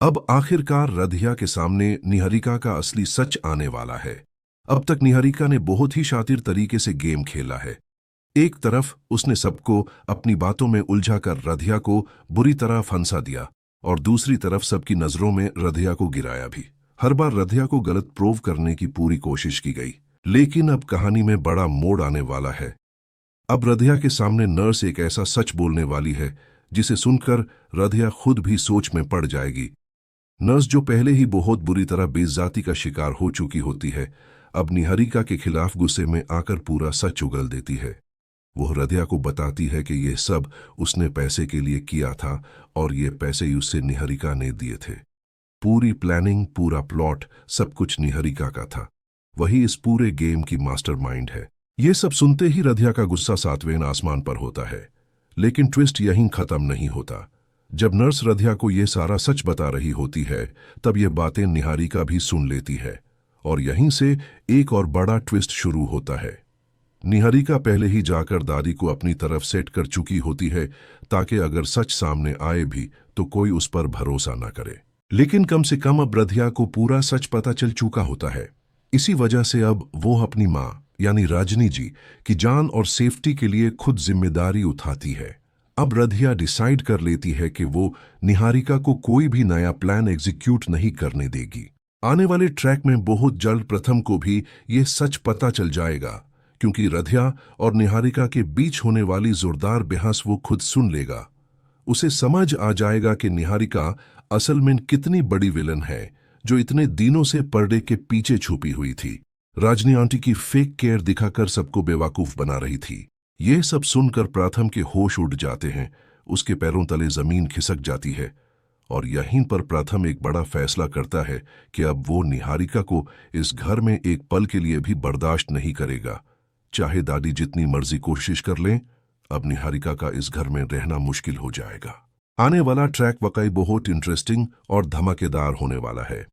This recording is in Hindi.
अब आखिरकार रधिया के सामने निहारिका का असली सच आने वाला है। अब तक निहारिका ने बहुत ही शातिर तरीके से गेम खेला है। एक तरफ उसने सबको अपनी बातों में उलझाकर रधिया को बुरी तरह फंसा दिया और दूसरी तरफ सबकी नजरों में रधिया को गिराया भी। हर बार रधिया को गलत प्रूव करने की पूरी कोशिश की गई, लेकिन अब कहानी में बड़ा मोड़ आने वाला है। अब रधिया के सामने नर्स एक ऐसा सच बोलने वाली है जिसे सुनकर रधिया खुद भी सोच में पड़ जाएगी। नर्स जो पहले ही बहुत बुरी तरह बेइज्जती का शिकार हो चुकी होती है, अब निहारिका के खिलाफ गुस्से में आकर पूरा सच उगल देती है। वो रधिया को बताती है कि यह सब उसने पैसे के लिए किया था और ये पैसे उससे निहारिका ने दिए थे। पूरी प्लानिंग, पूरा प्लॉट, सब कुछ निहारिका का था। वही इस पूरे गेम की मास्टरमाइंड है। ये सब सुनते ही रधिया का गुस्सा सातवें आसमान पर होता है। लेकिन ट्विस्ट यहीं खत्म नहीं होता। जब नर्स रधिया को यह सारा सच बता रही होती है, तब ये बातें निहारिका भी सुन लेती है और यहीं से एक और बड़ा ट्विस्ट शुरू होता है। निहारिका पहले ही जाकर दादी को अपनी तरफ सेट कर चुकी होती है ताकि अगर सच सामने आए भी तो कोई उस पर भरोसा न करे। लेकिन कम से कम अब रधिया को पूरा सच पता चल चुका होता है। इसी वजह से अब वो अपनी माँ यानी राजनी जी की जान और सेफ्टी के लिए खुद जिम्मेदारी उठाती है। अब रधिया डिसाइड कर लेती है कि वो निहारिका को कोई भी नया प्लान एग्जीक्यूट नहीं करने देगी। आने वाले ट्रैक में बहुत जल्द प्रथम को भी ये सच पता चल जाएगा, क्योंकि रधिया और निहारिका के बीच होने वाली जोरदार बहस वो खुद सुन लेगा। उसे समझ आ जाएगा कि निहारिका असल में कितनी बड़ी विलन है, जो इतने दिनों से पर्दे के पीछे छुपी हुई थी। राजनी आंटी की फेक केयर दिखाकर सबको बेवकूफ बना रही थी। ये सब सुनकर प्रथम के होश उड़ जाते हैं। उसके पैरों तले जमीन खिसक जाती है और यहीं पर प्रथम एक बड़ा फैसला करता है कि अब वो निहारिका को इस घर में एक पल के लिए भी बर्दाश्त नहीं करेगा। चाहे दादी जितनी मर्जी कोशिश कर लें, अब निहारिका का इस घर में रहना मुश्किल हो जाएगा। आने वाला ट्रैक वाकई बहुत इंटरेस्टिंग और धमाकेदार होने वाला है।